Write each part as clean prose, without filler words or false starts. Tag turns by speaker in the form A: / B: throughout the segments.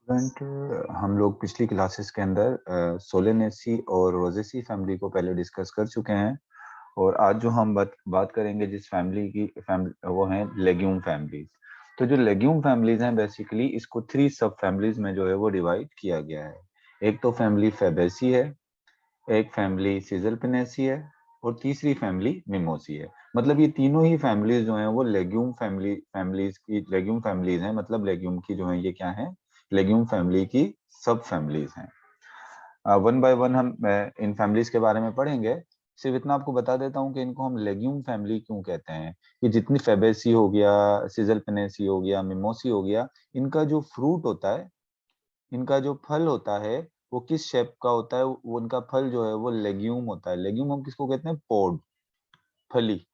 A: Student, हम लोग पिछली क्लासेस के अंदर सोलेनेसी और रोजेसी फैमिली को पहले डिस्कस कर चुके हैं। और आज जो हम बात करेंगे जिस फैमिली की वो है लेग्यूम फैमिलीज। तो जो लेग्यूम फैमिलीज हैं बेसिकली इसको 3 सब फैमिलीज में जो है वो डिवाइड किया गया है। एक तो फैमिली फेबेसी है, एक फैमिली सिजलपिनेसी है और तीसरी फैमिली मिमोसी है। मतलब ये तीनों ही फैमिलीज जो हैं वो लेग्यूम फैमिलीज हैं। मतलब लेग्यूम की जो है ये क्या है, लेग्यूम फैमिली की सब फैमिलीज हैं। वन बाय वन हम इन फैमिलीज के बारे में पढ़ेंगे। सिर्फ इतना आपको बता देता हूँ कि इनको हम लेग्यूम फैमिली क्यों कहते हैं। कि जितनी फेबेसी हो गया, सिजलपिनेसी हो गया, मिमोसी हो गया, इनका जो फ्रूट होता है, इनका जो फल होता है वो किस शेप का होता है, वो उनका फल जो है वो लेग्यूम होता है। लेग्यूम हम किसको कहते हैं? पोड, फली,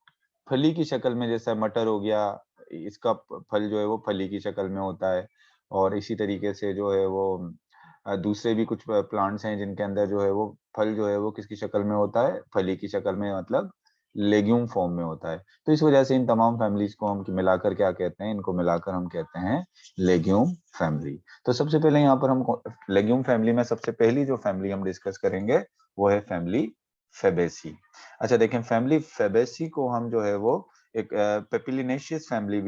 A: फली की शक्ल में। जैसा मटर हो गया, इसका फल जो है वो फली की शक्ल में होता है। और इसी तरीके से जो है वो दूसरे भी कुछ प्लांट्स हैं जिनके अंदर जो है वो फल जो है वो किसकी शक्ल में होता है? फली की शक्ल में, मतलब लेग्यूम फॉर्म में होता है। तो इस वजह से इन तमाम फैमिलीज को हम मिलाकर क्या कहते हैं? इनको मिलाकर हम कहते हैं लेग्यूम फैमिली। तो सबसे पहले यहाँ पर हम लेग्यूम फैमिली में सबसे पहली जो फैमिली हम डिस्कस करेंगे वो है फैमिली फेबेसी। अच्छा देखें, फैमिली फेबेसी को हम जो है वो एक पेपिलिनेसी फैमिली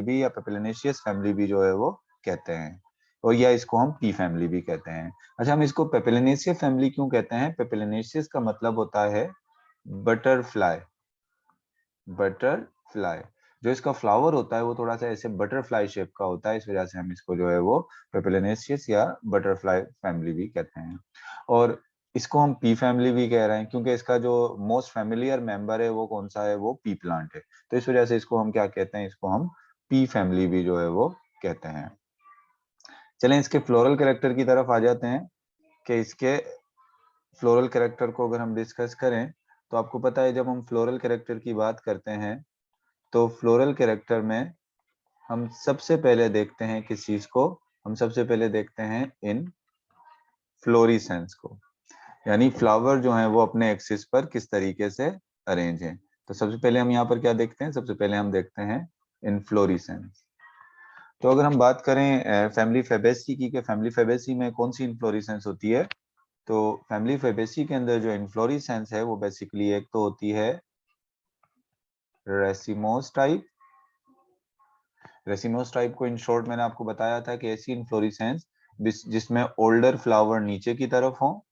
A: भी या पेपिलिनेशियस फैमिली भी जो है वो कहते हैं। और या इसको हम पी फैमिली भी कहते हैं। अच्छा, हम इसको पेपिलिनेशियस फैमिली क्यों कहते हैं? पेपिलिनेशियस का मतलब होता है बटरफ्लाई। बटरफ्लाई, जो इसका फ्लावर होता है वो थोड़ा सा ऐसे बटरफ्लाई शेप का होता है। इस वजह से हम इसको जो है वो पेपिलिनेशियस या बटरफ्लाई फैमिली भी कहते हैं। और इसको हम पी फैमिली भी कह रहे हैं क्योंकि इसका जो मोस्ट फेमिलियर मेंबर है वो कौन सा है? वो पी प्लांट है। तो इस वजह से इसको हम क्या कहते हैं? इसको हम पी फैमिली भी जो है वो कहते हैं। चलें इसके फ्लोरल कैरेक्टर की तरफ आ जाते हैं। कि इसके फ्लोरल कैरेक्टर को अगर हम डिस्कस करें तो आपको पता है जब हम फ्लोरल कैरेक्टर की बात करते हैं तो फ्लोरल कैरेक्टर में हम सबसे पहले देखते हैं किस चीज को? हम सबसे पहले देखते हैं इन फ्लोरिसेंस को, यानी फ्लावर जो है वो अपने एक्सिस पर किस तरीके से अरेंज है। तो सबसे पहले हम यहाँ पर क्या देखते हैं? सबसे पहले हम देखते हैं इनफ्लोरिसेंस। तो अगर हम बात करें फैमिली फेबेसी की, कि फैमिली फेबेसी में कौन सी इनफ्लोरिसेंस होती है, तो फैमिली फेबेसी के अंदर जो इनफ्लोरिसेंस है वो बेसिकली एक तो होती है रेसिमोस टाइप। रेसिमोस टाइप को इन शॉर्ट मैंने आपको बताया था कि ऐसी इनफ्लोरिसेंस जिसमें ओल्डर फ्लावर नीचे की तरफ हो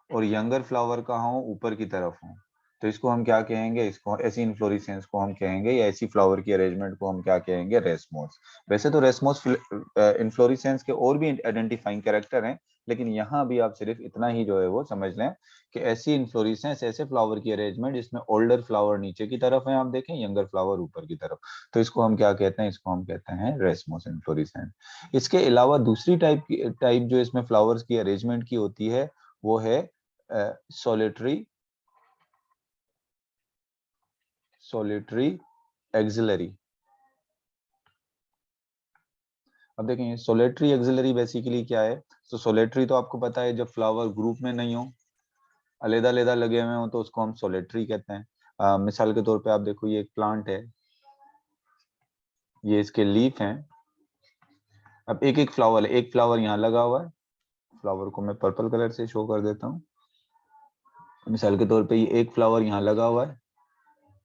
A: और यंगर फ्लावर कहाँ हो? ऊपर की तरफ हो। तो इसको हम क्या कहेंगे? इसको ऐसी इन्फ्लोरेसेंस को हम कहेंगे, या ऐसी फ्लावर की अरेंजमेंट को हम क्या कहेंगे? रेसमोस। वैसे तो रेसमोस इन्फ्लोरेसेंस के और भी आइडेंटिफाइंग कैरेक्टर हैं, लेकिन यहाँ भी आप सिर्फ इतना ही जो है वो समझ लें कि ऐसी इन्फ्लोरेसेंस, ऐसे फ्लावर की अरेंजमेंट जिसमें ओल्डर फ्लावर नीचे की तरफ है, आप देखें, यंगर फ्लावर ऊपर की तरफ। तो इसको हम क्या कहते हैं? इसको हम कहते हैं रेसमोस इन्फ्लोरेसेंस। इसके अलावा दूसरी टाइप जो इसमें फ्लावर्स की अरेंजमेंट की होती है वो है सोलिटरी एक्सिलरी। अब देखें सोलेटरी एक्सिलरी बेसिकली क्या है। तो सोलेटरी तो आपको पता है जब फ्लावर ग्रुप में नहीं हो, अलग अलग लगे हुए हो, तो उसको हम सोलेटरी कहते हैं। मिसाल के तौर पे आप देखो, ये एक प्लांट है, ये इसके लीफ हैं। अब एक एक फ्लावर है, एक फ्लावर यहाँ लगा हुआ है। फ्लावर को मैं पर्पल कलर से शो कर देता हूँ। मिसाल के तौर पे ये एक फ्लावर यहाँ लगा हुआ है,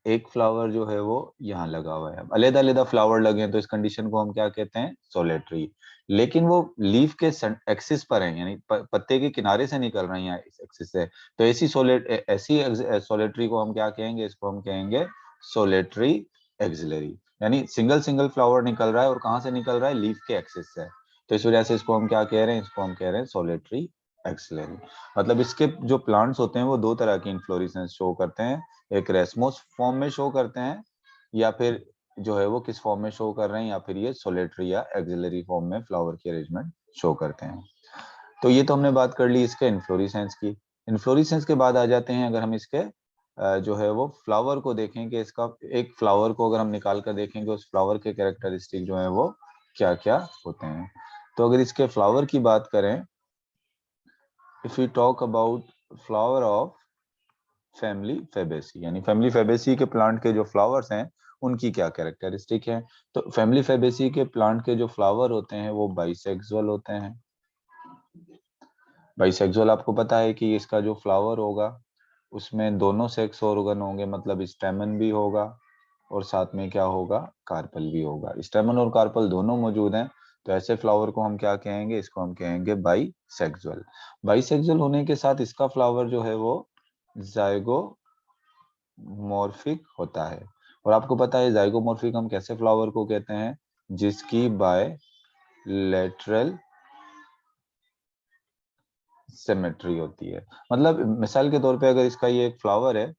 A: एक फ्लावर जो है वो यहाँ लगा हुआ है। अब अलग अलग फ्लावर लगे हैं तो इस कंडीशन को हम क्या कहते हैं? सोलेटरी। लेकिन वो लीफ के एक्सिस पर है, यानी पत्ते के किनारे से निकल रहे हैं इस एक्सिस से। तो ऐसी सोलेटरी को हम क्या कहेंगे? इसको हम कहेंगे सोलेटरी एक्सिलरी। यानी सिंगल सिंगल फ्लावर निकल रहा है, और कहाँ से निकल रहा है? लीफ के एक्सिस से। तो इस वजह से इसको हम क्या कह रहे हैं? इसको हम कह रहे हैं सोलेटरी एक्सिलरी। मतलब इसके जो प्लांट्स होते हैं वो दो तरह की इन्फ्लोरेसेंस शो करते हैं। एक रेसमोस फॉर्म में शो करते हैं, या फिर जो है वो किस फॉर्म में शो कर रहे हैं, या फिर ये सोलेटरी या एक्सिलरी फॉर्म में फ्लावर की अरेंजमेंट शो करते हैं। तो ये तो हमने बात कर ली इसके इन्फ्लोरेसेंस की। इन्फ्लोरेसेंस के बाद आ जाते हैं, अगर हम इसके जो है वो फ्लावर को देखें कि इसका एक फ्लावर को अगर हम निकाल कर देखेंगे उस फ्लावर के कैरेक्टरिस्टिक जो है वो क्या क्या होते हैं। तो अगर इसके फ्लावर की बात करें, if you talk about flower of family Fabaceae, यानी फैमिली फेबेसी के प्लांट के जो फ्लावर्स हैं उनकी क्या कैरेक्टरिस्टिक है। तो फैमिली फैबेसी के प्लांट के जो फ्लावर होते हैं वो बाइसेक्सुअल होते हैं। बाइसेक्सुअल आपको पता है कि इसका जो फ्लावर होगा उसमें दोनों सेक्स ऑर्गन होंगे, मतलब स्टेमन भी होगा और साथ में क्या होगा, कार्पल भी होगा। स्टेमन और कार्पल दोनों मौजूद हैं, तो ऐसे फ्लावर को हम क्या कहेंगे, इसको हम कहेंगे बाइसेक्सुअल। बाइसेक्सुअल होने के साथ इसका फ्लावर जो है वो जाइगोमॉर्फिक होता है। और आपको पता है जाइगोमॉर्फिक हम कैसे फ्लावर को कहते हैं, जिसकी बायलैटरल सिमेट्री होती है। मतलब मिसाल के तौर पे अगर इसका ये एक फ्लावर है,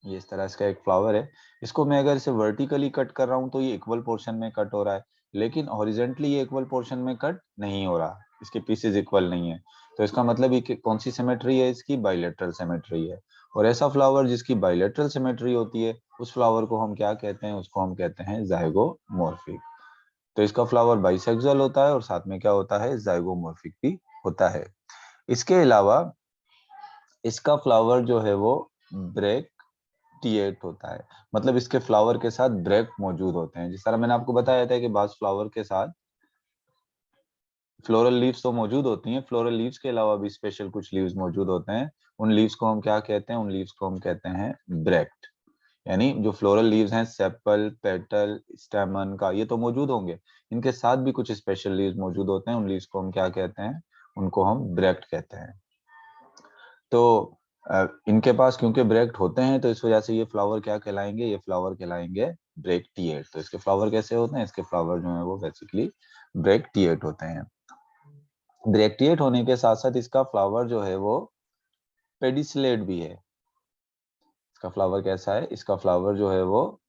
A: ये इस तरह इसका एक फ्लावर है, इसको मैं अगर इसे वर्टिकली कट कर रहा हूं तो ये इक्वल पोर्शन में कट हो रहा है, लेकिन हॉरिजेंटली ये इक्वल पोर्शन में कट नहीं हो रहा, इसके पीसेस इक्वल नहीं है। तो इसका मतलब ये कौन सी सिमेट्री है, इसकी बाइलेटरल सिमेट्री है। और ऐसा फ्लावर जिसकी बाइलेटरल सिमेट्री होती है उस फ्लावर को हम क्या कहते हैं, उसको हम कहते हैं जाइगोमॉर्फिक। तो इसका फ्लावर बाइसेक्सुअल होता है और साथ में क्या होता है, जाइगोमॉर्फिक भी होता है। इसके अलावा इसका फ्लावर जो है वो ब्रैक्टिएट होता है, मतलब इसके फ्लावर के साथ ब्रैक्ट मौजूद होते हैं। जिस तरह मैंने आपको बताया था कि बास फ्लावर के साथ फ्लोरल लीव्स तो मौजूद होती हैं, फ्लोरल लीव्स के अलावा भी स्पेशल कुछ लीव्स मौजूद होते हैं। उन लीव्स को हम क्या कहते हैं, उन लीव्स को हम कहते हैं ब्रैक्ट। यानी जो फ्लोरल लीव्स हैं, सेपल, पेटल, स्टेमन का, ये तो मौजूद होंगे, इनके साथ भी कुछ स्पेशल लीव्स मौजूद होते हैं। उन लीव्स को हम क्या कहते हैं, उनको हम ब्रैक्ट कहते हैं। तो इनके पास क्योंकि ब्रैक्ट होते हैं तो इस वजह से ये फ्लावर क्या कहलाएंगे, ये फ्लावर कहलाएंगे ब्रैक्टिएट। तो इसके फ्लावर कैसे होते हैं, इसके फ्लावर जो है वो बेसिकली ब्रैक्टिएट होते हैं। ब्रैक्टिएट होने के साथ साथ इसका फ्लावर जो है वो पेडिसलेट भी है। इसका फ्लावर कैसा है, इसका फ्लावर जो है वो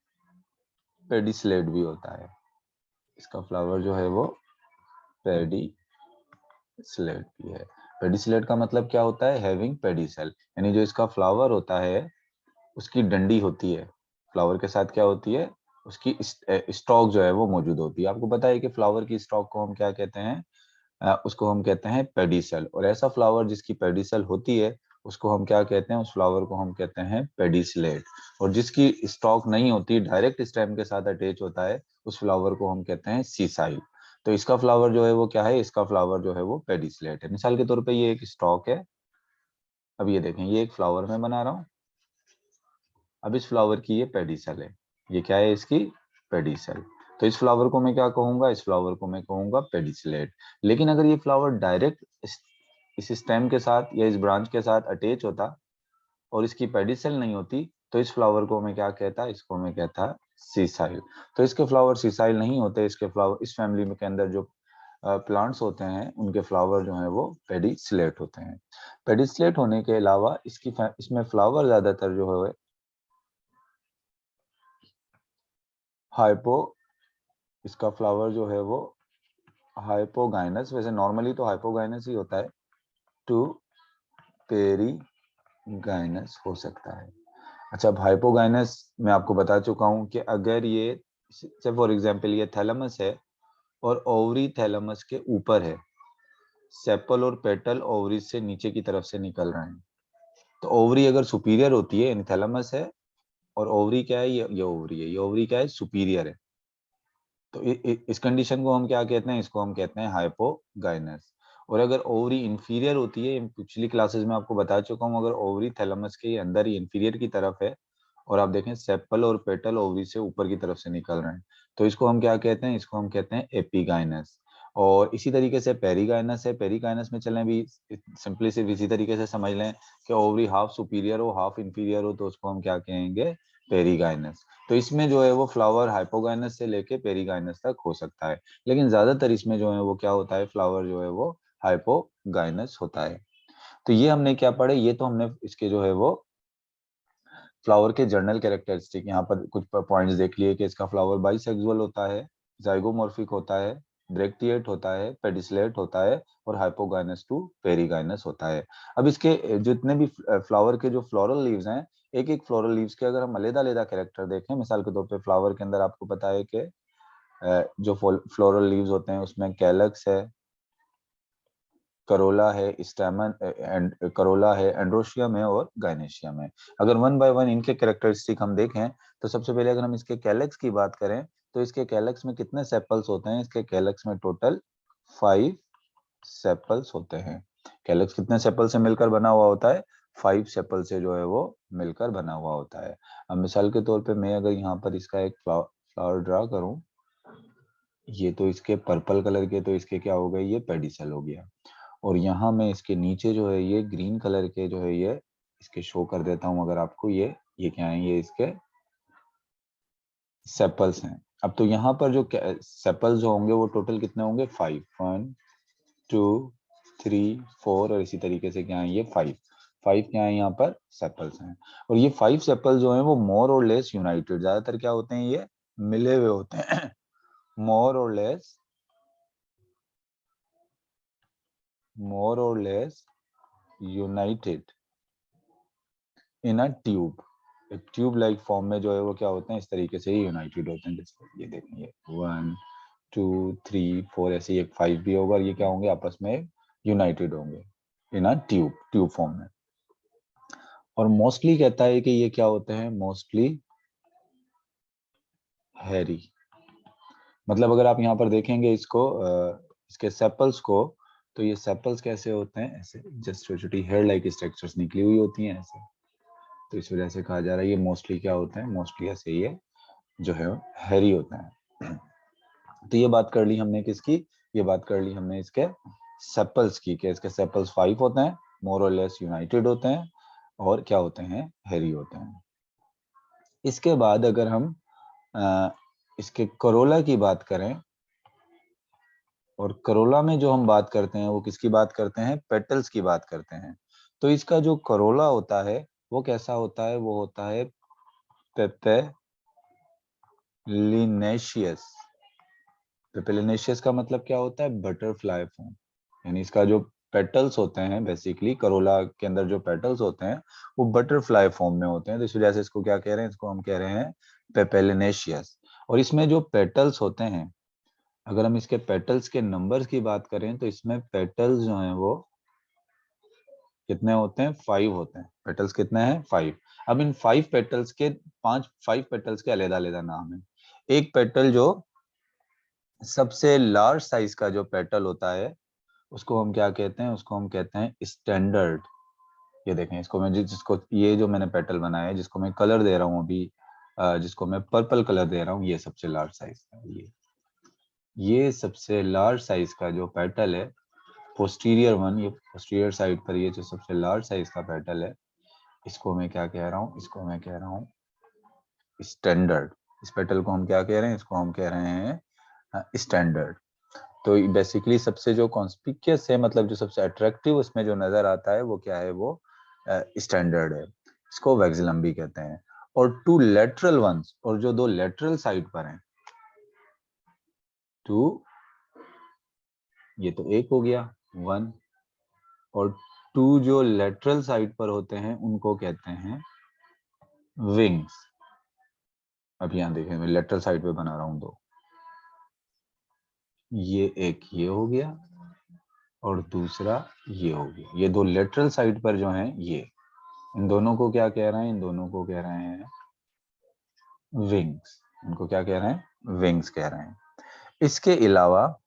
A: पेडिसलेट भी होता है। इसका फ्लावर जो है वो पेडिसलेट भी है। पेडिसलेट का मतलब क्या होता है, हैविंग पेडिसल, यानी जो इसका फ्लावर होता है उसकी डंडी होती है, फ्लावर के साथ क्या होती है, उसकी स्टॉक जो है वो मौजूद होती है। आपको पता है कि फ्लावर की स्टॉक को हम क्या कहते हैं, उसको हम कहते हैं पेडिसल। और ऐसा फ्लावर जिसकी पेडिसल होती है उसको हम क्या कहते हैं, उस फ्लावर को हम कहते हैं पेडिसलेट। और जिसकी स्टॉक नहीं होती, डायरेक्ट स्टेम के साथ अटैच होता है, उस फ्लावर को हम कहते हैं सीसाइल। तो इसका फ्लावर जो है वो क्या है, इसका फ्लावर जो है वो पेडिसलेट है। मिसाल के तौर पे ये एक स्टॉक है, अब ये देखें ये एक फ्लावर मैं बना रहा हूँ, अब इस फ्लावर की ये पेडिसल है, ये क्या है, इसकी पेडिसल। तो इस फ्लावर को मैं क्या कहूंगा, इस फ्लावर को मैं कहूंगा पेडिसलेट। लेकिन अगर ये फ्लावर डायरेक्ट इस स्टेम के साथ या इस ब्रांच के साथ अटैच होता और इसकी पेडिसल नहीं होती, तो इस फ्लावर को मैं क्या कहता, इसको मैं कहता सीसाइल। तो इसके फ्लावर सीसाइल नहीं होते, इसके फ्लावर इस फैमिली में के अंदर जो प्लांट्स होते हैं उनके फ्लावर जो है वो पेडिसलेट होते हैं। पेडिसलेट होने के अलावा इसमें फ्लावर ज्यादातर जो है हाइपो, इसका फ्लावर जो है वो हाइपोगाइनस, वैसे नॉर्मली तो हाइपोगाइनस ही होता है, टू पेरीगाइनस हो सकता है। अच्छा, अब हाइपोगाइनस मैं आपको बता चुका हूं कि अगर ये से फॉर एग्जांपल ये थैलेमस है और ओवरी थैलेमस के ऊपर है, सेपल और पेटल ओवरी से नीचे की तरफ से निकल रहे हैं, तो ओवरी अगर सुपीरियर होती है, थैलेमस है और ओवरी क्या है, ये ओवरी है, ये ओवरी क्या है, सुपीरियर है, तो इस कंडीशन को हम क्या कहते हैं, इसको हम कहते हैं हाइपोगाइनस। और अगर ओवरी इंफीरियर होती है, पिछली क्लासेस में आपको बता चुका हूँ, अगर ओवरी थैलेमस के अंदर ही इंफीरियर की तरफ है और आप देखें सेपल और पेटल ओवरी से ऊपर की तरफ से निकल रहे हैं, तो इसको हम क्या कहते हैं, इसको हम कहते हैं एपिगाइनस। और इसी तरीके से पेरिगाइनस है, पेरिगाइनस में चलें भी सिंपली सिर्फ इसी तरीके से समझ लें कि ओवरी हाफ सुपीरियर हो हाफ इंफीरियर हो, तो उसको हम क्या कहेंगे, पेरिगाइनस। तो इसमें जो है वो फ्लावर हाइपोगाइनस से लेके पेरिगाइनस तक हो सकता है, लेकिन ज्यादातर इसमें जो है वो क्या होता है, फ्लावर जो है वो हाइपोगाइनस होता है। तो ये हमने क्या पढ़े, ये तो हमने इसके जो है वो फ्लावर के जर्नल कैरेक्टरिस्टिक यहाँ पर कुछ पॉइंट्स देख लिए कि इसका फ्लावर बाइसेक्सुअल होता है, जाइगोमॉर्फिक होता है, ब्रैक्टिएट होता है, पेडिसलेट होता है और हाइपोगाइनस टू पेरिगाइनस होता है। अब इसके जितने भी फ्लावर के जो फ्लोरल लीव्स हैं, एक एक फ्लोरल लीव्स के अगर हम अलग-अलग कैरेक्टर देखें, मिसाल के तौर पे फ्लावर के अंदर आपको पता है कि जो फ्लोरल लीव्स होते हैं उसमें कैलक्स है, करोला है, स्टैमन करोला है, एंड्रोशियम है और गाइनेशियम है। अगर वन बाय वन इनके कैरेक्टरिस्टिक हम देखें तो सबसे पहले अगर हम इसके कैलेक्स की बात करें तो इसके कैलेक्स में कितने सेपल्स होते हैं? इसके कैलेक्स में टोटल 5 सेपल्स होते हैं। कैलेक्स कितने सेपल से मिलकर बना हुआ होता है? 5 सेपल से जो है वो मिलकर बना हुआ होता है। अब मिसाल के तौर पे मैं अगर यहाँ पर इसका एक फ्लावर ड्रा करूं, ये तो इसके पर्पल कलर के, तो इसके क्या हो गए? ये पेडिसल हो गया। और यहाँ मैं इसके नीचे जो है ये ग्रीन कलर के जो है ये इसके शो कर देता हूं अगर आपको। ये क्या है? ये इसके सेपल्स हैं। अब तो यहाँ पर जो सेपल्स जो होंगे वो टोटल कितने होंगे? 5, 1 2 3 4 और इसी तरीके से क्या है? ये 5 क्या है? यहाँ पर सेपल्स हैं। और ये 5 सेपल्स जो हैं वो मोर और लेस यूनाइटेड, ज्यादातर क्या होते हैं? ये मिले हुए होते हैं मोर और less United in a tube. एक ट्यूब लाइक फॉर्म में जो है वो क्या होते हैं? इस तरीके से ही यूनाइटेड होते हैं। जैसे ये देखेंगे 1 2 3 4 ऐसे ही एक 5 भी होगा और ये क्या होंगे? आपस में यूनाइटेड होंगे इन अ ट्यूब फॉर्म में। और मोस्टली कहता है कि ये क्या होते हैं? Mostly Harry. मतलब अगर आप यहाँ पर देखेंगे इसको इसके सेपल्स को, तो ये सेपल्स कैसे होते हैं? ऐसे जस्ट छोटी छोटी हेयर लाइक स्ट्रक्चर्स निकली हुई होती हैं ऐसे। तो इस वजह से कहा जा रहा है ये मोस्टली क्या होते हैं? मोस्टली ऐसे ये जो है हैरी होते हैं। तो ये बात कर ली हमने किसकी? ये बात कर ली हमने इसके सेपल्स की, कि इसके सेपल्स 5 होते हैं, मोर और लेस यूनाइटेड होते हैं और क्या होते हैं? हैरी होते हैं। इसके बाद अगर हम इसके करोला की बात करें, और करोला में जो हम बात करते हैं वो किसकी बात करते हैं? पेटल्स की बात करते हैं। तो इसका जो करोला होता है वो कैसा होता है? वो होता है पेपेलिनेशियस। पेपेलिनेशियस का मतलब क्या होता है? Butterfly form. यानी इसका जो पेटल्स होते हैं, बेसिकली करोला के अंदर जो पेटल्स होते हैं वो बटरफ्लाई फॉर्म में होते हैं। तो इस वजह से इसको क्या कह रहे हैं? इसको हम कह रहे हैं पेपेलिनेशियस। और इसमें जो पेटल्स होते हैं, अगर हम इसके पेटल्स के नंबर्स की बात करें तो इसमें पेटल्स जो हैं वो कितने होते हैं? 5 होते हैं। पेटल्स कितने हैं? 5। अब इन 5 पेटल्स के 5 पेटल्स के अलग-अलग नाम हैं। एक पेटल जो सबसे लार्ज साइज का जो पेटल होता है उसको हम क्या कहते हैं? उसको हम कहते हैं स्टैंडर्ड। ये देखें, इसको मैं जिसको ये जो मैंने पेटल बनाया है, जिसको मैं कलर दे रहा हूँ अभी, जिसको मैं पर्पल कलर दे रहा हूँ, ये सबसे लार्ज साइज का ये सबसे लार्ज साइज का जो पेटल है, पोस्टीरियर वन, ये पोस्टीरियर साइड पर ये जो सबसे लार्ज साइज का पेटल है, इसको मैं क्या कह रहा हूँ? इसको मैं कह रहा हूँ स्टैंडर्ड। इस पेटल को हम क्या कह रहे हैं? इसको हम कह रहे हैं स्टैंडर्ड। तो बेसिकली सबसे जो कॉन्स्पिक्यूअस है, मतलब जो सबसे अट्रैक्टिव उसमें जो नजर आता है वो क्या है? वो स्टैंडर्ड है। इसको वैक्सिलम भी कहते हैं। और 2 लेटरल वंस, और जो 2 लेटरल साइड पर हैं, 2, ये तो एक हो गया 1, और 2 जो लेटरल साइड पर होते हैं उनको कहते हैं विंग्स। अब यहाँ देखें, मैं लेटरल साइड पे बना रहा हूं 2, ये एक ये हो गया और दूसरा ये हो गया। ये 2 लेटरल साइड पर जो हैं ये, इन दोनों को क्या कह रहे हैं? इन दोनों को कह रहे हैं विंग्स। इनको क्या कह रहे हैं? विंग्स कह रहे हैं। इसके अलावा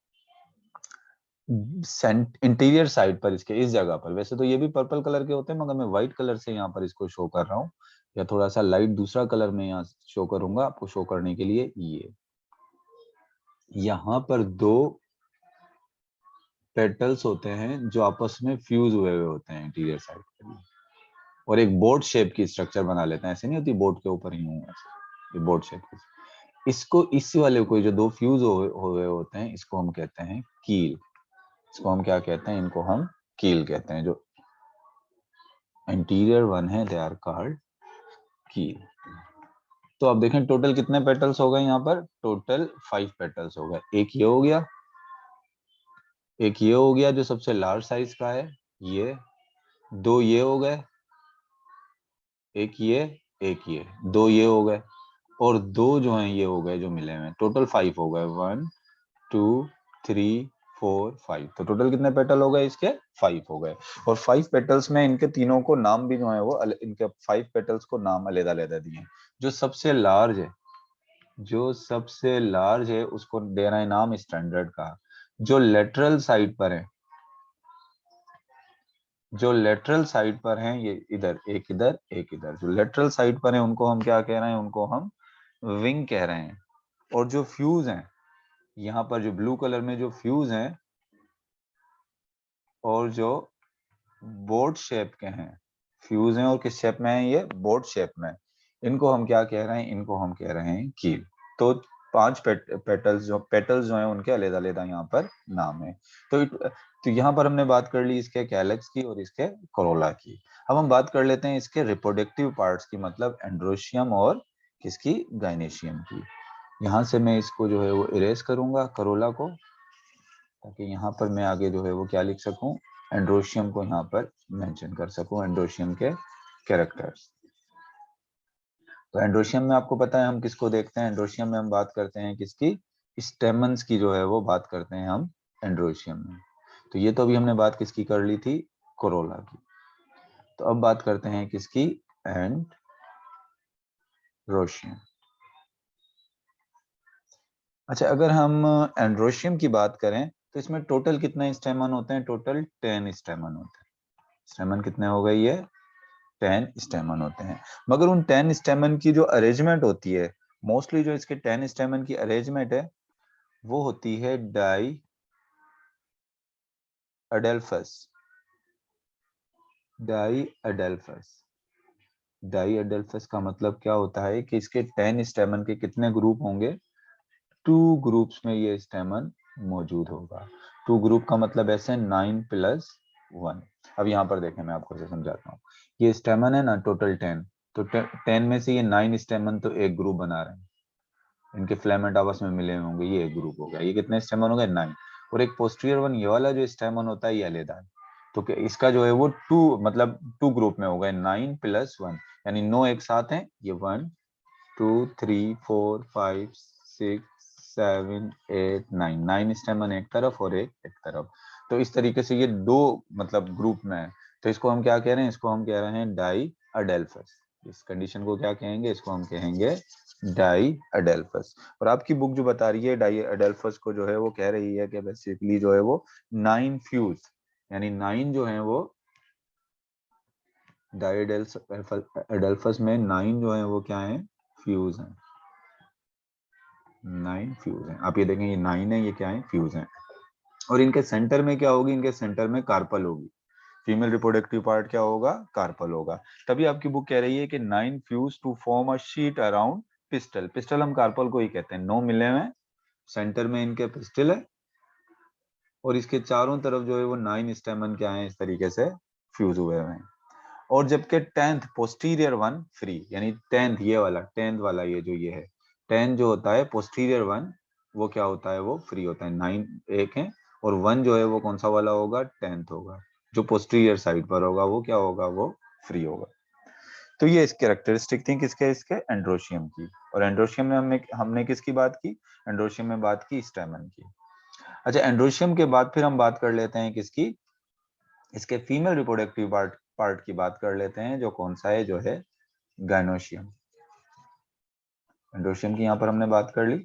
A: इंटीरियर साइड पर इसके इस जगह पर, वैसे तो ये भी पर्पल कलर के होते हैं मगर मैं व्हाइट कलर से यहाँ पर इसको शो कर रहा हूँ, या थोड़ा सा लाइट दूसरा कलर में यहाँ शो करूंगा आपको शो करने के लिए। ये यहाँ पर 2 पेटल्स होते हैं जो आपस में फ्यूज हुए हुए होते हैं इंटीरियर साइड पर, और एक बोट शेप की स्ट्रक्चर बना लेते हैं। ऐसे नहीं होती बोट के ऊपर ही हूँ, ऐसे ये बोट शेप की। इसको इस वाले को जो 2 फ्यूज हुए होते हैं इसको हम कहते हैं कील। इसको हम क्या कहते हैं? इनको हम कील कहते हैं। जो इंटीरियर वन है दे आर कॉल्ड कील। तो अब देखें टोटल कितने पेटल्स हो गए? यहाँ पर टोटल 5 पेटल्स हो गए। एक ये हो गया, एक ये हो गया जो सबसे लार्ज साइज का है, ये 2 ये हो गए, एक ये 2 ये हो गए, और 2 जो हैं ये हो गए जो मिले हुए हैं। टोटल 5 हो गए, 1 2 3 4 5। तो टोटल कितने पेटल हो गए इसके? 5 हो गए। और 5 पेटल्स में इनके तीनों को नाम भी जो है वो इनके 5 पेटल्स को नाम अलग अलग दिए। जो सबसे लार्ज है, जो सबसे लार्ज है उसको दे रहे हैं नाम स्टैंडर्ड का। जो लेटरल साइड पर है, जो लेटरल साइड पर हैं, ये इधर एक इधर एक इधर, जो लेटरल साइड पर हैं उनको हम क्या कह रहे हैं, उनको हम विंग कह रहे हैं। और जो फ्यूज हैं, यहाँ पर जो ब्लू कलर में जो फ्यूज हैं और जो बोट शेप के हैं, फ्यूज हैं और किस शेप में है, ये बोट शेप में, इनको हम क्या कह रहे हैं, इनको हम कह रहे हैं कील। तो 5 पेटल्स जो हैं उनके अलग अलग यहाँ पर नाम है। तो यहाँ पर हमने बात कर ली इसके कैलेक्स की और इसके कोरोला की। अब हम बात कर लेते हैं इसके रिप्रोडक्टिव पार्ट्स की, मतलब एंड्रोशियम और किसकी, गाइनेशियम की। यहाँ से मैं इसको जो है वो इरेज करूंगा करोला को, ताकि यहाँ पर मैं आगे जो है वो क्या लिख सकूं, एंड्रोशियम को यहाँ पर मेंशन कर सकूं, एंड्रोशियम के कैरेक्टर्स। तो एंड्रोशियम में आपको पता है हम किसको देखते हैं, एंड्रोशियम में हम बात करते हैं किसकी, स्टेमन्स की जो है वो बात करते हैं हम एंड्रोशियम में। तो ये तो अभी हमने बात किसकी कर ली थी, कोरोला की। तो अब बात करते हैं किसकी, एंड्रोशियम। अच्छा, अगर हम एंड्रोशियम की बात करें तो इसमें टोटल कितने स्टेमन होते हैं, टोटल 10 स्टेमन होते हैं। स्टेमन कितने हो गए, ये 10 स्टेमन होते हैं। मगर उन 10 स्टेमन की जो अरेंजमेंट होती है, मोस्टली जो इसके 10 स्टेमन की अरेंजमेंट है वो होती है डाई अडेल्फस। डाई अडेल्फस, डाई अडेल्फस का मतलब क्या होता है कि इसके 10 स्टेमन के कितने ग्रुप होंगे, 2 ग्रुप्स में ये स्टेमन मौजूद होगा। 2 ग्रुप का मतलब ऐसे 9 + 1। अब यहाँ पर देखें, मैं आपको समझाता हूँ। ये स्टेमन है ना टोटल 10, तो 10 में से ये 9 स्टेमन तो एक ग्रुप बना रहे हैं, इनके फिलामेंट आपस में मिले होंगे, ये एक ग्रुप हो गया। ये कितने स्टेमन हो गए, 9। और एक पोस्टीरियर वन, ये वाला जो स्टेमन होता है ये अलग है। तो इसका जो है वो 2, मतलब 2 ग्रुप में हो गए, 9 + 1, यानी 9 एक साथ हैं, ये 1 2 3 4 5 6 7 8 9, 9 स्टेमन एक तरफ और एक तरफ। तो इस तरीके से ये 2 मतलब ग्रुप में है। तो इसको हम क्या कह रहे हैं, इसको हम कह रहे हैं डाई अडेल्फस। इस कंडीशन को क्या कहेंगे, इसको हम कहेंगे डाई अडेल्फस। और आपकी बुक जो बता रही है डाई अडेल्फस को जो है वो कह रही है कि बेसिकली जो है वो 9 फ्यूज, यानी 9 जो है वो डाई अडेल्फस में 9 जो है वो क्या है, फ्यूज हैं। 9 फ्यूज हैं। आप ये देखें, ये 9 है, ये क्या है, फ्यूज हैं। और इनके सेंटर में क्या होगी, इनके सेंटर में कार्पल होगी। फीमेल रिप्रोडक्टिव पार्ट क्या होगा, कार्पल होगा। तभी आपकी बुक कह रही है कि 9 fuse to form a sheet around pistol. Pistol हम कार्पल को ही कहते हैं। 9 मिले हुए, सेंटर में इनके पिस्टल है और इसके चारों तरफ जो है वो 9 स्टेमन क्या है, इस तरीके से फ्यूज हुए हुए हैं। और जबकि 10th पोस्टीरियर वन फ्री, यानी 10th ये वाला, 10th वाला ये जो ये है 10 जो होता है पोस्टीरियर वन, वो क्या होता है, वो फ्री होता है। 9 एक है और 1 जो है वो कौन सा वाला होगा, 10th होगा। जो पोस्टीरियर साइड पर होगा वो क्या होगा, वो फ्री होगा। तो ये इस कैरेक्टरिस्टिक थी किसके, इसके एंड्रोशियम की। और एंड्रोशियम में हमने हमने किसकी बात की, एंड्रोशियम में बात की स्टेमन की। अच्छा, एंड्रोशियम के बाद फिर हम बात कर लेते हैं किसकी, इसके फीमेल रिप्रोडक्टिव पार्ट की बात कर लेते हैं, जो कौन सा है, जो है गायनोशियम। एंड्रोशियम की यहाँ पर हमने बात कर ली।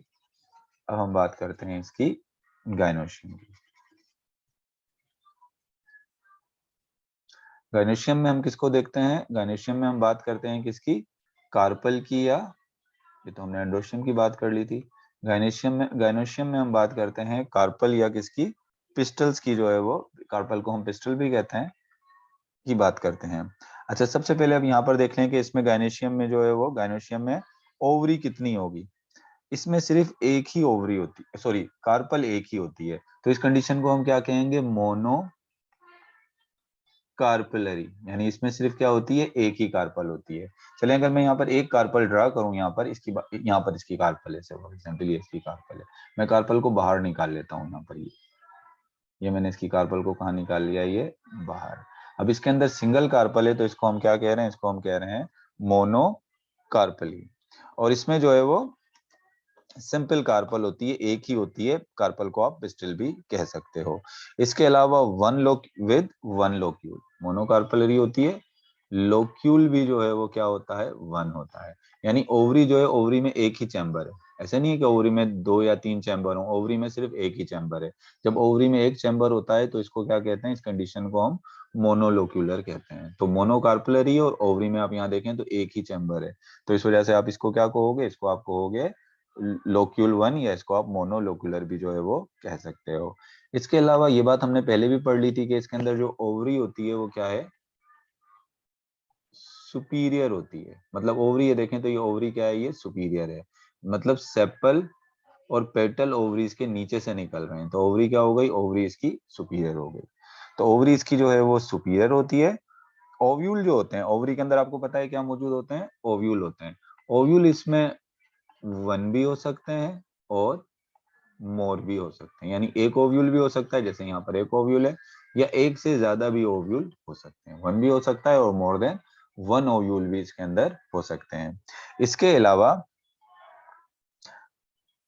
A: अब हम बात करते हैं इसकी गायनोशियम की। गायनोशियम में हम किसको देखते हैं, गायनोशियम में हम बात करते हैं किसकी, कार्पल की, या ये तो हमने एंड्रोशियम की बात कर ली थी। गायनोशियम में हम बात करते हैं कार्पल या किसकी, पिस्टल्स की, जो है वो कार्पल को हम पिस्टल भी कहते हैं, की बात करते हैं। अच्छा, सबसे पहले अब यहाँ पर देख लें कि इसमें गायनेशियम में जो है वो, गायनेशियम में ओवरी कितनी होगी। इसमें सिर्फ एक ही ओवरी होती है, सॉरी कार्पल एक ही होती है। तो इस कंडीशन को हम क्या कहेंगे, मोनो कार्पलरी, यानी इसमें सिर्फ क्या होती है, एक ही कार्पल होती है। चले, अगर मैं यहाँ पर एक कार्पल ड्रा करूं, यहाँ पर इसकी यहाँ पर इसकी कार्पल है, फॉर एग्जाम्पल ये इसकी कार्पल है। मैं कार्पल को बाहर निकाल लेता हूँ यहाँ पर, ये मैंने इसकी कार्पल को कहाँ निकाल लिया, ये बाहर। अब इसके अंदर सिंगल कार्पल है, तो इसको हम क्या कह रहे हैं, इसको हम कह रहे हैं मोनो कार्पली। और इसमें जो है वो सिंपल कार्पल होती है, एक ही होती है। कार्पल को आप पिस्टल भी कह सकते हो। इसके अलावा वन लोक्यूल, मोनो कार्पलरी होती है, लोक्यूल भी जो है वो क्या होता है, 1 होता है। यानी ओवरी जो है, ओवरी में एक ही चैम्बर है, ऐसा नहीं है कि ओवरी में 2 या 3 चैम्बर हो, ओवरी में सिर्फ एक ही चैम्बर है। जब ओवरी में एक चैम्बर होता है तो इसको क्या कहते हैं, इस कंडीशन को हम मोनोलोक्यूलर कहते हैं। तो मोनोकार्पुलरी और ओवरी में आप यहाँ देखें तो एक ही चैम्बर है, तो इस वजह से आप इसको क्या कहोगे, इसको आप कहोगे लोक्यूल 1, या इसको आप मोनोलोक्यूलर भी जो है वो कह सकते हो। इसके अलावा ये बात हमने पहले भी पढ़ ली थी कि इसके अंदर जो ओवरी होती है वो क्या है, सुपीरियर होती है। मतलब ओवरी ये देखें तो ये ओवरी क्या है, ये सुपीरियर है। मतलब सेपल और पेटल ओवरीज के नीचे से निकल रहे हैं, तो ओवरी क्या हो गई, ओवरी इसकी सुपीरियर हो गई। तो ओवरी इसकी जो है वो सुपीरियर होती है। ओव्यूल जो होते हैं, ओवरी के अंदर आपको पता है क्या मौजूद होते हैं, ओव्यूल होते हैं। ओव्यूल इसमें 1 भी हो सकते हैं और मोर भी हो सकते हैं, यानी एक ओव्यूल भी हो सकता है, जैसे यहाँ पर एक ओव्यूल है, या एक से ज्यादा भी ओव्यूल हो सकते हैं, 1 भी हो सकता है और मोर देन 1 ओव्यूल भी इसके अंदर हो सकते हैं। इसके अलावा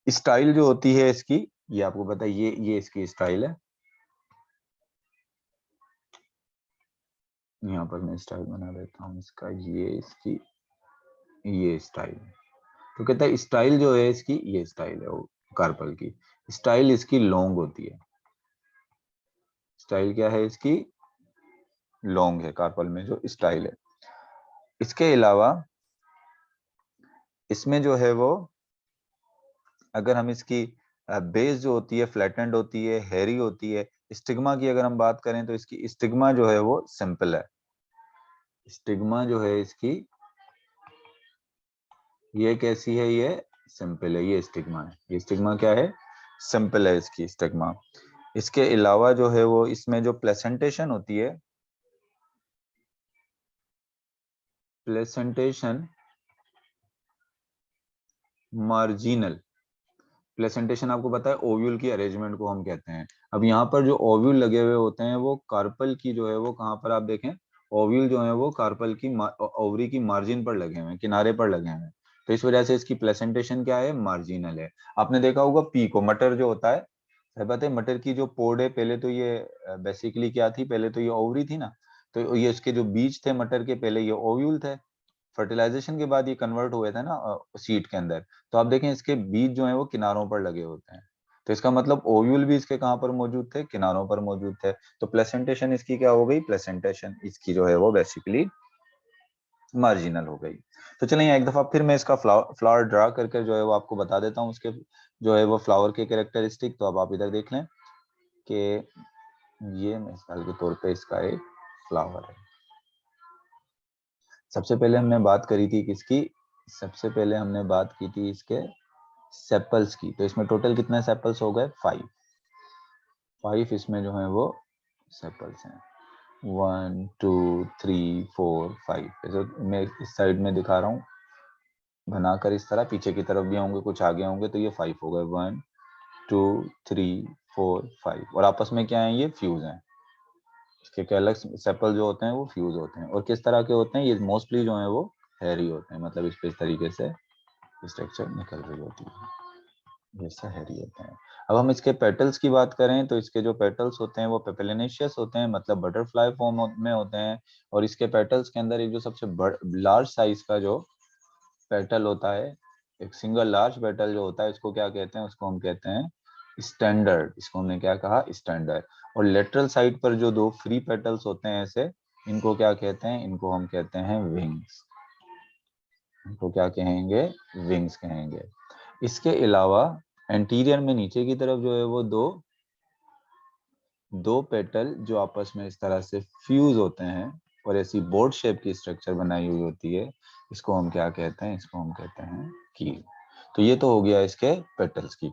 A: स्टाइल जो होती है इसकी, ये आपको पता है, ये इसकी स्टाइल है। यहाँ पर मैं स्टाइल बना देता हूँ इसका, ये इसकी ये स्टाइल है। तो कहता है स्टाइल जो है इसकी, ये स्टाइल है कार्पल की। स्टाइल इसकी लॉन्ग होती है। स्टाइल क्या है इसकी, लॉन्ग है कार्पल में जो स्टाइल है। इसके अलावा इसमें जो है वो, अगर हम इसकी बेस जो होती है फ्लैटेंड होती है, हेरी होती है। स्टिग्मा की अगर हम बात करें तो इसकी स्टिग्मा जो है वो सिंपल है। स्टिग्मा जो है इसकी, ये कैसी है, ये सिंपल है, ये स्टिग्मा है। ये स्टिग्मा क्या है, सिंपल है इसकी स्टिग्मा। इसके अलावा जो है वो, इसमें जो प्लेसेंटेशन होती है, प्लेसेंटेशन मार्जिनल। प्लेसेंटेशन आपको पता है ओव्यूल की अरेंजमेंट को हम कहते हैं। अब यहाँ पर जो ओव्यूल लगे हुए होते हैं वो कार्पल की जो है वो, कहाँ पर आप देखें, ओव्यूल जो है वो कार्पल की ओवरी की मार्जिन पर लगे हुए हैं, किनारे पर लगे हुए हैं। तो इस वजह से इसकी प्लेसेंटेशन क्या है, मार्जिनल है। आपने देखा होगा पी को, मटर जो होता है, बात है, मटर की जो पोड है, पहले तो ये बेसिकली क्या थी, पहले तो ये ओवरी थी ना, तो ये इसके जो बीज थे मटर के, पहले ये ओव्यूल थे। फर्टिलाइजेशन के बाद ये कन्वर्ट हुए थे ना सीड के अंदर। तो आप देखें इसके बीज जो है वो किनारों पर लगे होते हैं। तो इसका मतलब ओव्यूल भी इसके कहाँ पर मौजूद थे, किनारों पर मौजूद थे। तो प्लेसेंटेशन इसकी क्या हो गई, प्लेसेंटेशन इसकी जो है वो बेसिकली मार्जिनल हो गई। तो चलिए एक दफा फिर मैं इसका फ्लावर ड्रा करके जो है वो आपको बता देता हूँ, उसके जो है वो फ्लावर के कैरेक्टरिस्टिक। तो अब आप इधर देख लें कि ये मिसाल के तौर पे इसका एक फ्लावर है। सबसे पहले हमने बात करी थी किसकी, सबसे पहले हमने बात की थी इसके सेपल्स की। तो इसमें टोटल कितने सेपल्स हो गए, 5 इसमें जो है वो सेपल्स हैं। 1 2 3 4 5। जैसे मैं इस साइड में दिखा रहा हूँ बनाकर इस तरह, पीछे की तरफ भी होंगे, कुछ आगे होंगे, तो ये 5 हो गए, 1 2 3 4 5। और आपस में क्या है, ये फ्यूज हैं। इसके क्या अलग सेपल जो होते हैं वो फ्यूज होते हैं। और किस तरह के होते हैं, ये मोस्टली जो है वो हैरी होते हैं, मतलब इस पे इस तरीके से स्ट्रक्चर निकल रही होती है, जैसा हैरी होते हैं। अब हम इसके पेटल्स की बात करें तो इसके जो पेटल्स होते हैं वो पेपेलिनेशियस होते हैं, मतलब बटरफ्लाई फॉर्म में होते हैं। और इसके पेटल्स के अंदर एक जो सबसे लार्ज साइज का जो पेटल होता है, एक सिंगल लार्ज पेटल जो होता है, इसको क्या कहते हैं, उसको हम कहते हैं स्टैंडर्ड। इसको हमने क्या कहा, स्टैंडर्ड। और लेटरल साइड पर जो 2 फ्री पेटल्स होते हैं ऐसे, इनको क्या कहते हैं, इनको हम कहते हैं विंग्स। इनको क्या कहेंगे, विंग्स कहेंगे। इसके अलावा एंटीरियर में नीचे की तरफ जो है वो दो पेटल जो आपस में इस तरह से फ्यूज होते हैं और ऐसी बोर्ड शेप की स्ट्रक्चर बनाई हुई होती है, इसको हम क्या कहते हैं, इसको हम कहते हैं कील। तो ये तो हो गया इसके पेटल्स की।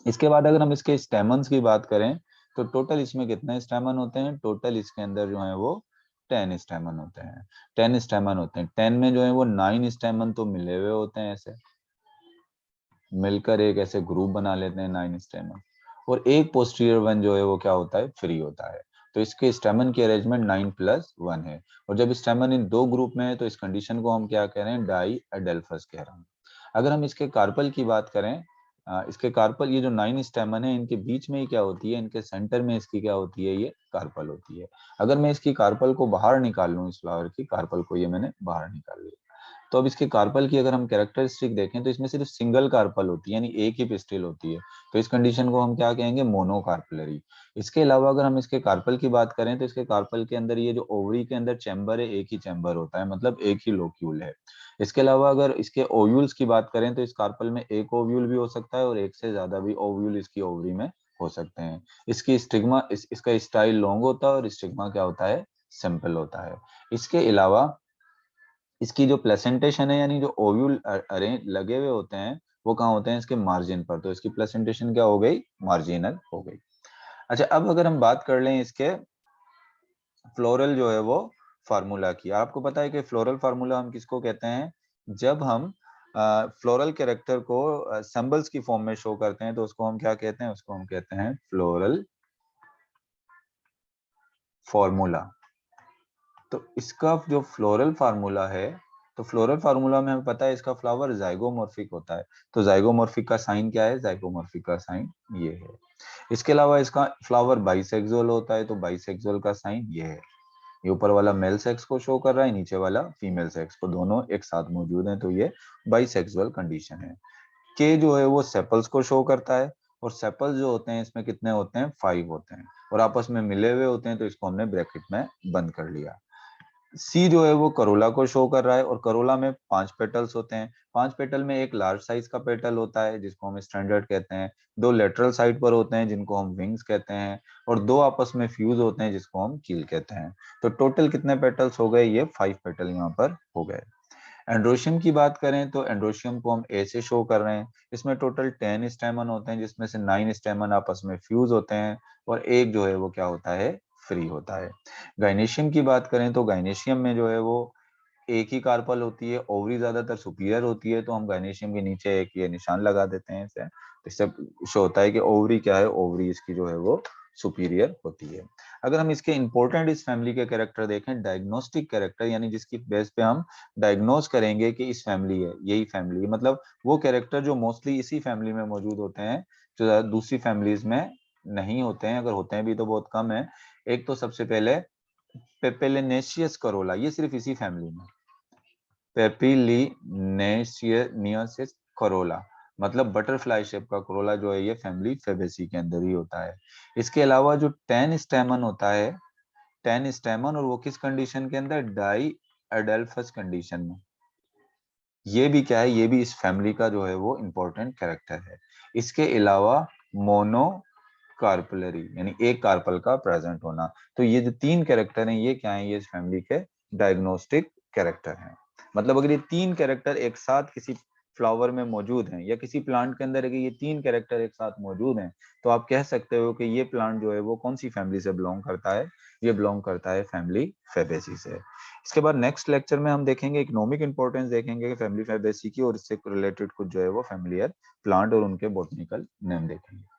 A: इसके बाद अगर हम इसके स्टेमन्स की बात करें तो टोटल इसमें कितने स्टेमन होते हैं, टोटल इसके अंदर जो है वो 10 स्टेमन होते हैं। 10 स्टेमन होते हैं। 10 में जो है वो 9 स्टेमन तो मिले हुए होते हैं, ऐसे मिलकर एक ऐसे ग्रुप बना लेते हैं 9 स्टेमन। और एक पोस्टीरियर वन जो है वो क्या होता है, फ्री होता है। तो इसके स्टेमन की अरेंजमेंट 9+1 है। और जब स्टेमन इन 2 ग्रुप में है तो इस कंडीशन को हम क्या कह रहे हैं, डाई एडेल्फस कह रहे हैं। अगर हम इसके कार्पल की बात करें इसके कार्पल, ये जो 9 स्टेमन है इनके बीच में ही क्या होती है, इनके सेंटर में इसकी क्या होती है, ये कार्पल होती है। अगर मैं इसकी कार्पल को बाहर निकाल लूं, इस फ्लावर की कार्पल को ये मैंने बाहर निकाल लिया, तो अब इसके कार्पल की अगर हम कैरेक्टरिस्टिक देखें तो इसमें सिर्फ सिंगल कार्पल होती है, यानी एक ही पिस्टिल होती है। तो इस कंडीशन को हम क्या कहेंगे, मोनोकार्पलरी। इसके अलावा अगर हम इसके कार्पल की बात करें तो इसके कार्पल के अंदर ये जो ओवरी के अंदर चैम्बर है, एक ही चैम्बर होता है, मतलब एक ही लोक्यूल है। इसके अलावा अगर इसके ओव्यूल्स की बात करें तो इस कार्पल में एक ओव्यूल भी हो सकता है और एक से ज्यादा भी ओव्यूल इसकी ओवरी में हो सकते हैं। इसकी स्टिग्मा, इसका स्टाइल लॉन्ग होता है और स्टिग्मा क्या होता है, सिंपल होता है। इसके अलावा इसकी जो प्लेसेंटेशन है, यानी जो ओव्यूल अरेंज लगे हुए होते हैं, वो कहाँ होते हैं, इसके मार्जिन पर। तो इसकी प्लेसेंटेशन क्या हो गई, मार्जिनल हो गई। अच्छा, अब अगर हम बात कर लें इसके फ्लोरल जो है वो फार्मूला की, आपको पता है कि फ्लोरल फार्मूला हम किसको कहते हैं, जब हम फ्लोरल कैरेक्टर को सिंबल्स की फॉर्म में शो करते हैं तो उसको हम क्या कहते हैं, उसको हम कहते हैं फ्लोरल फॉर्मूला। तो इसका जो फ्लोरल फार्मूला है, तो फ्लोरल फार्मूला में हमें पता है इसका फ्लावर जाइगोमॉर्फिक होता है। तो जाइगोमॉर्फिक का साइन क्या है, जाइगोमॉर्फिक का साइन ये है। इसके अलावा इसका फ्लावर बाइसेक्सुअल होता है, तो बाइसेक्सुअल का साइन ये है। ये ऊपर वाला मेल सेक्स को शो कर रहा है, नीचे वाला फीमेल सेक्स को, दोनों एक साथ मौजूद हैं, तो ये बाइसेक्सुअल कंडीशन है। के जो है वो सेपल्स को शो करता है, और सेपल्स जो होते हैं इसमें कितने होते हैं, 5 होते हैं, और आपस में मिले हुए होते हैं, तो इसको हमने ब्रैकेट में बंद कर लिया। सी जो है वो करोला को शो कर रहा है, और करोला में 5 पेटल्स होते हैं। 5 पेटल में एक लार्ज साइज का पेटल होता है जिसको हम स्टैंडर्ड कहते हैं, 2 लेटरल साइड पर होते हैं जिनको हम विंग्स कहते हैं, और 2 आपस में फ्यूज होते हैं जिसको हम कील कहते हैं। तो टोटल कितने पेटल्स हो गए, ये 5 पेटल यहाँ पर हो गए। एंड्रोशियम की बात करें तो एंड्रोशियम को हम ए से शो कर रहे हैं। इसमें टोटल 10 स्टेमन होते हैं, जिसमें से 9 स्टेमन आपस में फ्यूज होते हैं, और एक जो है वो क्या होता है, फ्री होता है। गाइनेशियम की बात करें तो गाइनेशियम में जो है वो एक ही कार्पल होती है, ओवरी ज्यादातर सुपीरियर होती है, तो हम गाइनेशियम के नीचे एक ये निशान लगा देते हैं इसे। इससे शो होता है कि ओवरी क्या है, ओवरी इसकी जो है वो सुपीरियर होती है। अगर हम इसके इंपॉर्टेंट इस फैमिली के कैरेक्टर देखें, डायग्नोस्टिक कैरेक्टर, यानी जिसकी बेस पे हम डायग्नोज करेंगे कि इस फैमिली है, यही फैमिली है, मतलब वो कैरेक्टर जो मोस्टली इसी फैमिली में मौजूद होते हैं, जो दूसरी फैमिलीज में नहीं होते हैं, अगर होते हैं भी तो बहुत कम है। एक तो सबसे पहले पेपिलिनेशियस करोला, ये सिर्फ इसी फैमिली में, पेपिलिनेशियस करोला, मतलब बटरफ्लाई शेप का करोला जो है ये फैमिली फेबेसी के अंदर ही होता है। इसके अलावा जो 10 स्टेमन होता है, 10 स्टेमन, और वो किस कंडीशन के अंदर, डाई एडल्फस कंडीशन में, ये भी क्या है, ये भी इस फैमिली का जो है वो इंपॉर्टेंट कैरेक्टर है। इसके अलावा मोनो कार्पलरी, यानी एक कार्पल का प्रेजेंट होना। तो ये जो 3 कैरेक्टर हैं ये क्या है, ये इस फैमिली के डायग्नोस्टिक कैरेक्टर हैं। मतलब अगर ये 3 कैरेक्टर एक साथ किसी फ्लावर में मौजूद हैं, या किसी प्लांट के अंदर अगर ये 3 कैरेक्टर एक साथ मौजूद हैं, तो आप कह सकते हो कि ये प्लांट जो है वो कौन सी फैमिली से बिलोंग करता है, ये बिलोंग करता है फैमिली फेबेसी से। इसके बाद नेक्स्ट लेक्चर में हम देखेंगे इकोनॉमिक इंपॉर्टेंस देखेंगे फैमिली फेबेसी की, और इससे रिलेटेड कुछ जो है वो फैमिलियर प्लांट और उनके बॉटनिकल नेम देखेंगे।